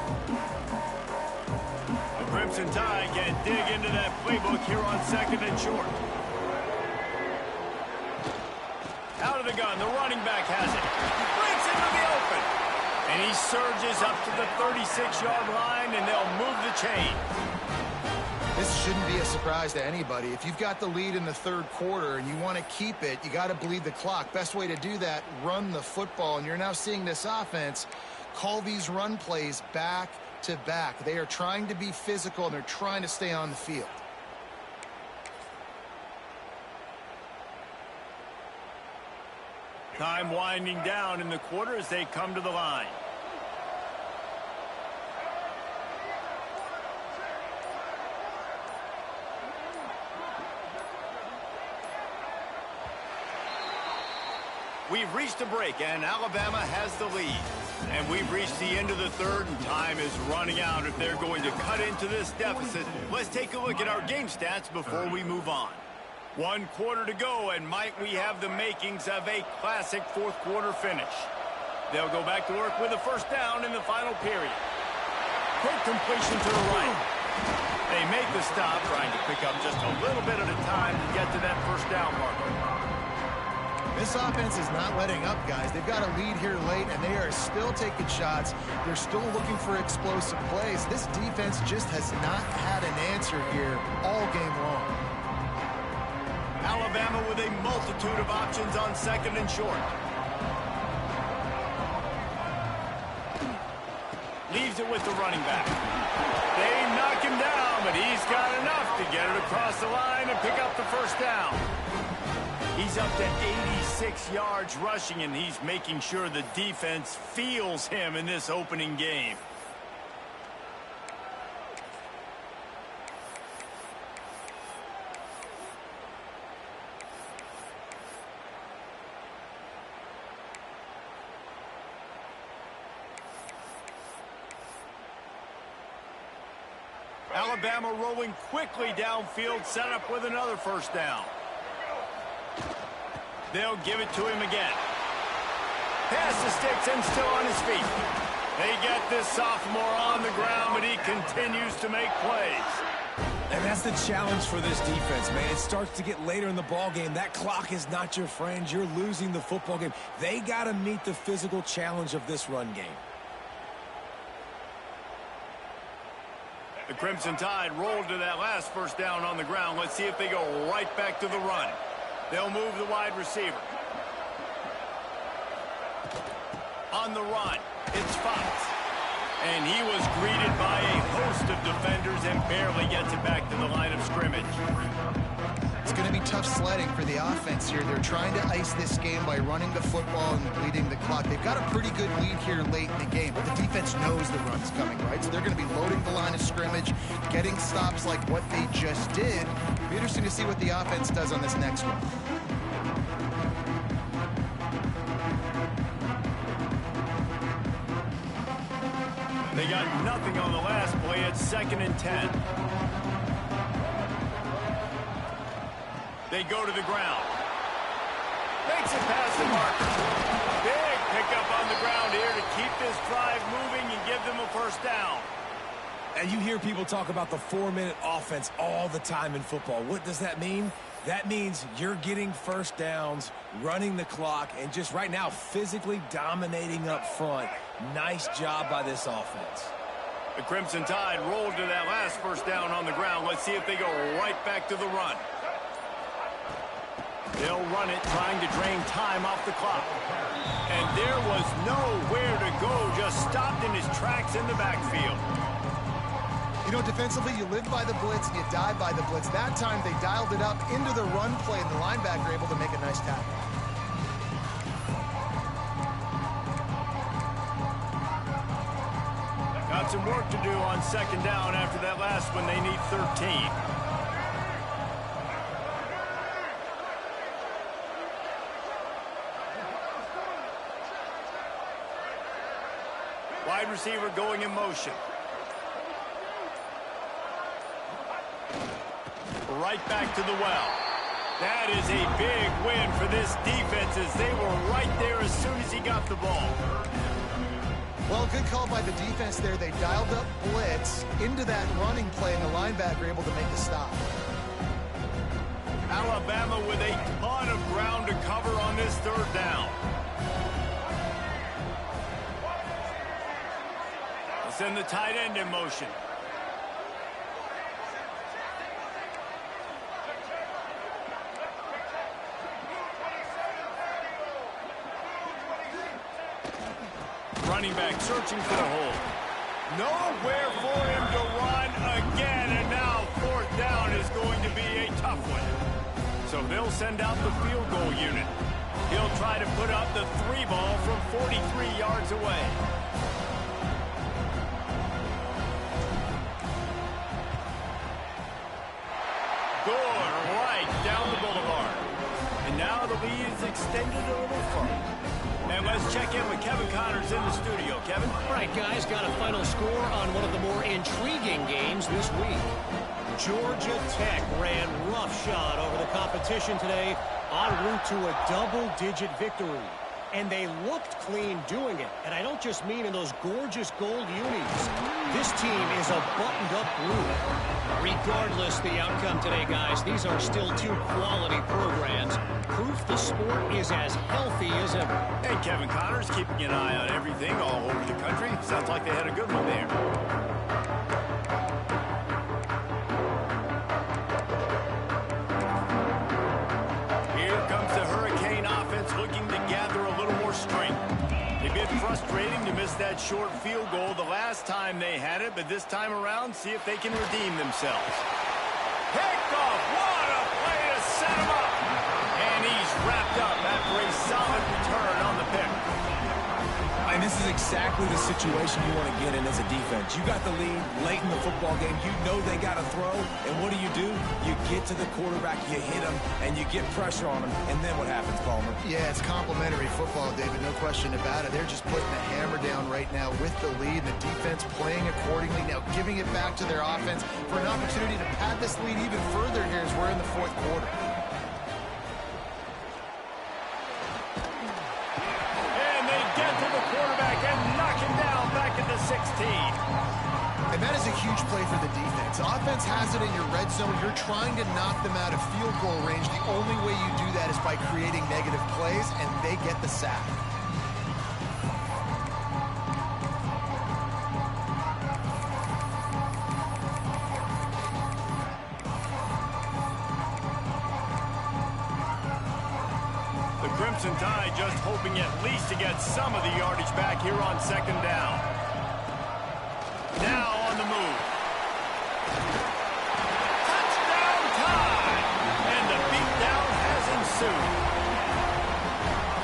A: The Crimson Tide can dig into that playbook here on 2nd and short. Out of the gun, the running back has it. Breaks into the open. And he surges up to the 36-yard line, and they'll move the chain.
B: This shouldn't be a surprise to anybody. If you've got the lead in the 3rd quarter and you want to keep it, you got to bleed the clock. Best way to do that, run the football. And you're now seeing this offense call these run plays back to back. They are trying to be physical, and they're trying to stay on the field.
A: Time winding down in the quarter as they come to the line. We've reached a break, and Alabama has the lead. And we've reached the end of the 3rd, and time is running out if they're going to cut into this deficit. Let's take a look at our game stats before we move on. 1 quarter to go, and might we have the makings of a classic 4th quarter finish. They'll go back to work with a 1st down in the final period. Quick completion to the right. They make the stop, trying to pick up just a little bit at a time to get to that 1st down marker.
B: This offense is not letting up, guys. They've got a lead here late, and they are still taking shots. They're still looking for explosive plays. This defense just has not had an answer here all game long.
A: Alabama with a multitude of options on 2nd and short. Leaves it with the running back. They knock him down, but he's got enough to get it across the line and pick up the 1st down. He's up to 86 yards rushing, and he's making sure the defense feels him in this opening game. Alabama rolling quickly downfield, set up with another 1st down. They'll give it to him again. Pass the sticks and still on his feet. They get this sophomore on the ground, but he continues to make plays.
C: And that's the challenge for this defense, man. It starts to get later in the ball game. That clock is not your friend. You're losing the football game. They got to meet the physical challenge of this run game.
A: The Crimson Tide rolled to that last first down on the ground. Let's see if they go right back to the run. They'll move the wide receiver. On the run, it's Fox. And he was greeted by a host of defenders and barely gets it back to the line of scrimmage.
B: It's going to be tough sledding for the offense here. They're trying to ice this game by running the football and bleeding the clock. They've got a pretty good lead here late in the game, but the defense knows the run's coming, right? So they're going to be loading the line of scrimmage, getting stops like what they just did. It'll be interesting to see what the offense does on this next one.
A: They got nothing on the last play. It's 2nd and 10. They go to the ground. Makes it past the marker. Big pickup on the ground here to keep this drive moving and give them a first down.
C: And you hear people talk about the 4-minute offense all the time in football. What does that mean? That means you're getting first downs, running the clock, and just right now physically dominating up front. Nice job by this offense.
A: The Crimson Tide rolled to that last first down on the ground. Let's see if they go right back to the run. They'll run it, trying to drain time off the clock. And there was nowhere to go, just stopped in his tracks in the backfield.
B: You know, defensively, you live by the blitz and you die by the blitz. That time, they dialed it up into the run play, and the linebacker able to make a nice tackle.
A: Got some work to do on 2nd down after that last one. They need 13. Wide receiver going in motion. Right back to the well. That is a big win for this defense as they were right there as soon as he got the ball.
B: Well, good call by the defense there. They dialed up blitz into that running play, and the linebacker able to make the stop.
A: Alabama with a ton of ground to cover on this 3rd down. They'll send the tight end in motion. Running back searching for the hole. Nowhere for him to run again, and now 4th down is going to be a tough one. So they'll send out the field goal unit. He'll try to put up the 3 ball from 43 yards away. Good, right down the boulevard. And now the lead is extended a little further. And let's check in with Kevin Connors in the studio. Kevin?
D: All right, guys, got a final score on one of the more intriguing games this week. Georgia Tech ran roughshod over the competition today en route to a double-digit victory. And they looked clean doing it. And I don't just mean in those gorgeous gold unis. This team is a buttoned-up group. Regardless the outcome today, guys, these are still 2 quality programs. Proof the sport is as healthy as ever.
A: Hey, Kevin Connors keeping an eye on everything all over the country. Sounds like they had a good one there. Here comes the Hurricane offense looking to gather a little more strength. They've been frustrating to miss that short field goal the last time they had it, but this time around, see if they can redeem themselves. Picked off. What a play to set him up. And he's wrapped up after a solid return on the pick.
C: And this is exactly the situation you want to get in as a defense. You got the lead late in the football game. You know they got to throw. And what do? You get to the quarterback, you hit him, and you get pressure on him. And then what happens, Palmer?
B: Yeah, it's complimentary football, David. No question about it. They're just putting the hammer down right now with the lead. And the defense playing accordingly. Now giving it back to their offense for an opportunity to pad this lead even further here as we're in the 4th quarter.
A: At the 16.
B: And that is a huge play for the defense. Offense has it in your red zone. You're trying to knock them out of field goal range. The only way you do that is by creating negative plays, and they get the sack.
A: losing time, just hoping at least to get some of the yardage back here on second down. Now on the move. Touchdown time! And the beatdown has ensued.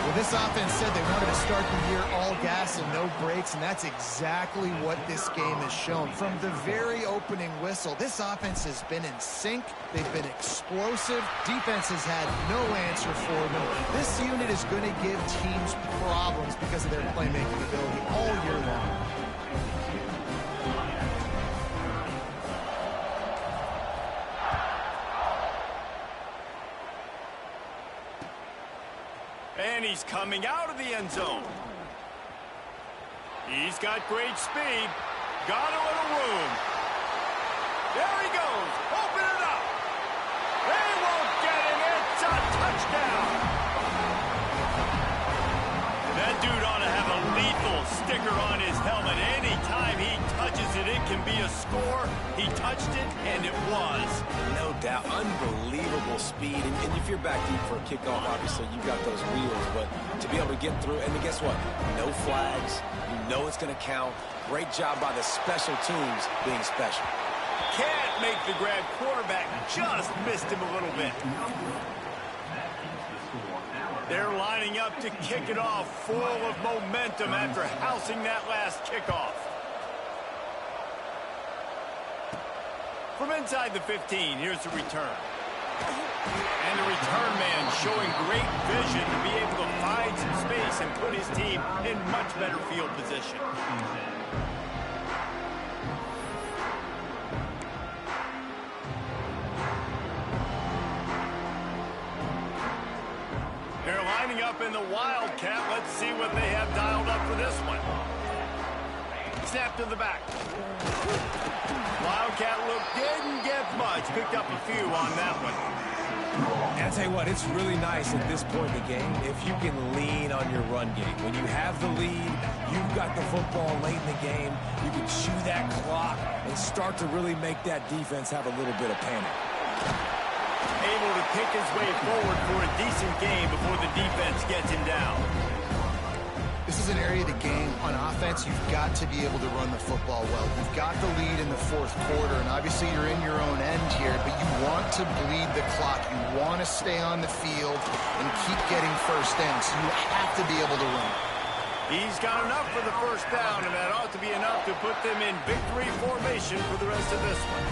B: Well, this offense said they wanted to start the year all gas and no brakes, and that's exactly what this game has shown. From the very opening whistle, this offense has been in sync. They've been explosive. Defense has had no answer for them. This unit is going to give teams problems because of their playmaking ability all year long.
A: And he's coming out of the end zone. He's got great speed. Got a little room. There he goes. Open it up. They won't get him. It's a touchdown. That dude ought to have a lethal sticker on his helmet. Anytime he touches it, it can be a score. He touched it, and it was.
C: No doubt. Unbelievable speed. And if you're back deep for a kickoff, obviously you've got those wheels. But to be able to get through, and then guess what? No flags. You know it's going to count. Great job by the special teams being special.
A: Can't make the grab. Quarterback just missed him a little bit. They're lining up to kick it off, full of momentum after housing that last kickoff. From inside the 15, here's the return. And the return man showing great vision to be able to find some space and put his team in much better field position. They're lining up in the Wildcat. Let's see what they have dialed up for this one. Snap to the back. Wildcat look didn't get much. Picked up a few on that one.
C: And I'll tell you what, it's really nice at this point in the game if you can lean on your run game. When you have the lead, you've got the football late in the game, you can chew that clock and start to really make that defense have a little bit of panic.
A: Able to pick his way forward for a decent game before the defense gets him down.
B: This is an area of the game on offense you've got to be able to run the football well. You've got the lead in the fourth quarter, and obviously you're in your own end here, but you want to bleed the clock. You want to stay on the field and keep getting first downs, so you have to be able to run.
A: He's got enough for the first down, and that ought to be enough to put them in victory formation for the rest of this one.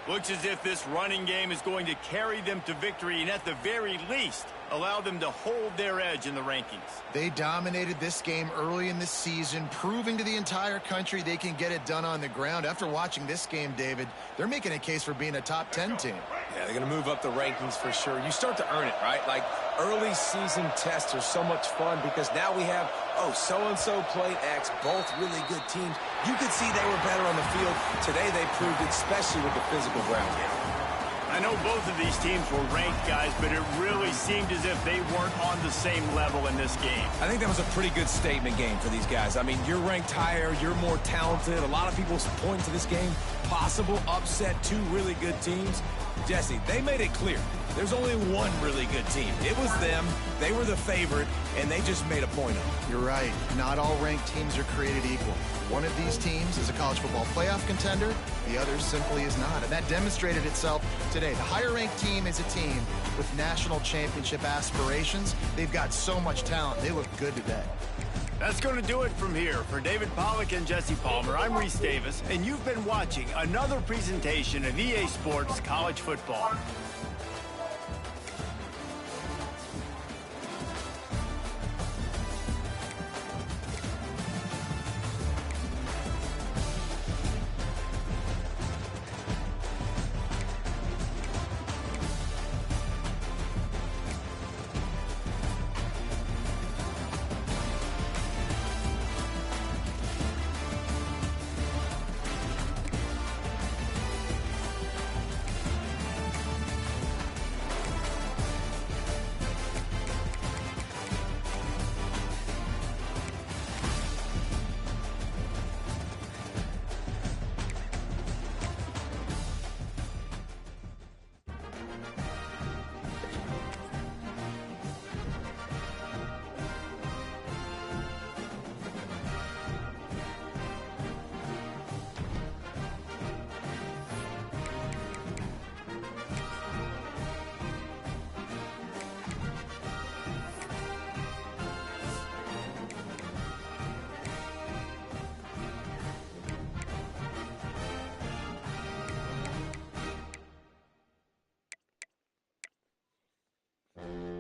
A: Looks as if this running game is going to carry them to victory and at the very least allow them to hold their edge in the rankings.
B: They dominated this game early in the season, proving to the entire country they can get it done on the ground. After watching this game, David, they're making a case for being a top 10 team.
C: Yeah, they're going to move up the rankings for sure. You start to earn it, right? Like early season tests are so much fun because now we have, oh, so-and-so played X, both really good teams. You could see they were better on the field. Today they proved it, especially with the physical ground game.
A: I know both of these teams were ranked, guys, but it really seemed as if they weren't on the same level in this game.
C: I think that was a pretty good statement game for these guys. I mean, you're ranked higher, you're more talented. A lot of people point to this game, possible upset, two really good teams. Jesse, they made it clear. There's only one really good team. It was them. They were the favorite, and they just made a point of it.
B: You're right. Not all ranked teams are created equal. One of these teams is a college football playoff contender. The other simply is not. And that demonstrated itself today. The higher-ranked team is a team with national championship aspirations. They've got so much talent. They look good today.
A: That's going to do it from here. For David Pollack and Jesse Palmer, I'm Reese Davis, and you've been watching another presentation of EA Sports College Football.
C: it.